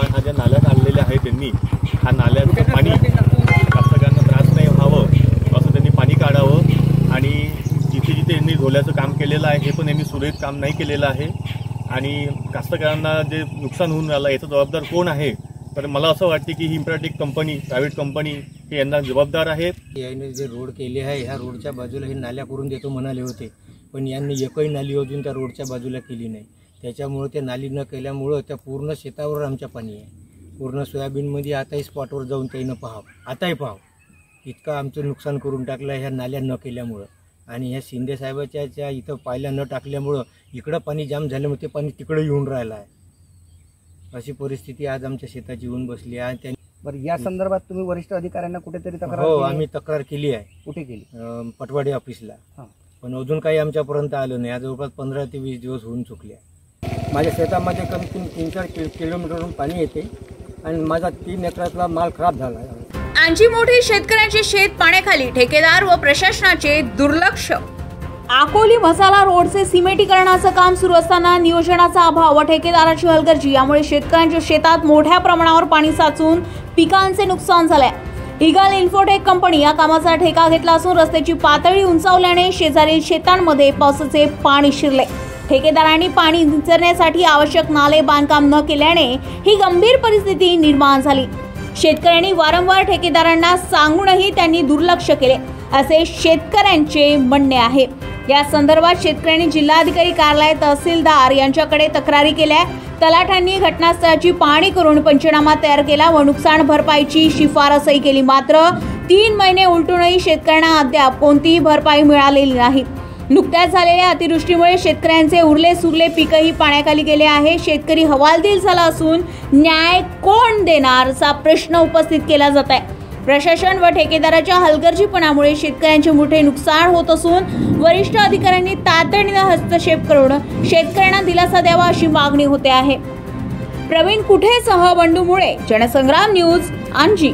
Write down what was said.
हा ज्या नाल्यात आणलेले आहे त्यांनी हा नाल्याचं पाणी कास्तकारांना त्रास नाही व्हावं असं त्यांनी पाणी काढावं आणि जिथे जिथे यांनी ढोल्याचं काम केलेलं आहे हे पण यांनी सुरळीत काम नाही केलेलं आहे आणि कास्तकारांना जे नुकसान होऊन राहिलं याचा जबाबदार कोण आहे तर मला असं वाटते की ही इम्प्राटेक कंपनी प्रायव्हेट कंपनी हे यांना जबाबदार आहेत। याने जे रोड केले आहे ह्या रोडच्या बाजूला हे नाल्या करून देतो म्हणाले होते पण यांनी एकही नाली अजून त्या रोडच्या बाजूला केली नाही। त्याच्यामुळे ते नाली न केल्यामुळं त्या पूर्ण शेतावर आमच्या पाणी आहे। पूर्ण सोयाबीनमध्ये आताही स्पॉटवर जाऊन त्यानं पाहावं आताही पाहावं इतकं आमचं नुकसान करून टाकलं ह्या नाल्या न केल्यामुळं आणि ह्या शिंदे साहेबाच्या इथं पायल्या न टाकल्यामुळं इकडं पाणी जाम झाल्यामुळे ते पाणी तिकडं येऊन राहिलं आहे। अशी परिस्थिती आज आमच्या शेताची येऊन बसली आहे। बरं या संदर्भात तुम्ही वरिष्ठ अधिकाऱ्यांना कुठेतरी तक्रार हो आम्ही तक्रार केली आहे। कुठे केली? पटवाडी ऑफिसला पण अजून काही आमच्यापर्यंत आलं नाही। आज जवळपास 15 ते 20 दिवस होऊन चुकले। माझ्या शेतामध्ये कमीत कमी 3-4 किलोमीटरवरून पाणी येते आणि माझा 3 एकरातला माल खराब झाला आहे। आणखी मोठी शेतकऱ्यांचे शेत पाण्याखाली, ठेकेदार व प्रशासनाचे दुर्लक्ष। अकोली मसाला रोडचे सिमेंटीकरणाचं काम सुरू असताना नियोजनाचा अभाव व ठेकेदाराची हलगर्जी यामुळे शेतकऱ्यांच्या शेतात मोठ्या प्रमाणावर पाणी साचून पिकांचे नुकसान झाले। ईगल इन्फोटेक कंपनी या कामाचा ठेका घेतला असून रस्त्याची पातळी उंचावल्याने शेजारील शेतांमध्ये पावसाचे पाणी शिरले। ठेकेदारांनी पाणी निचरण्यासाठी आवश्यक नाले बांधकाम न केल्याने ही गंभीर परिस्थिती निर्माण झाली। शेतकऱ्यांनी वारंवार ठेकेदारांना सांगूनही त्यांनी दुर्लक्ष केले असे शेतकऱ्यांचे म्हणणे आहे। या संदर्भात शेतकऱ्यांनी जिल्हाधिकारी कार्यालय, तहसीलदार यांच्याकडे तक्रारी केल्या। तलाठ्यांनी घटनास्थळाची पाहणी करून पंचनामा तयार केला व नुकसान भरपाईची शिफारसही केली। मात्र 3 महिने उलटूनही शेतकऱ्यांना अद्याप कोणतीही भरपाई मिळालेली नाही। नुकत्याच झालेल्या अतिवृष्टीमुळे शेतकऱ्यांचे उरले सुरले पीकही पाण्याखाली गेले आहे। शेतकरी हवालदिल झाला असून न्याय कोण देणार असा प्रश्न उपस्थित केला जात आहे। प्रशासन व ठेकेदाराच्या हलगर्जीपणामुळे शेतकऱ्यांचे मोठे नुकसान होत असून वरिष्ठ अधिकाऱ्यांनी तातडीने हस्तक्षेप करून शेतकऱ्यांना दिलासा द्यावा अशी मागणी होते आहे। प्रवीण कुठेसह बंडू मुळे, जनसंग्राम न्यूज, आणजी।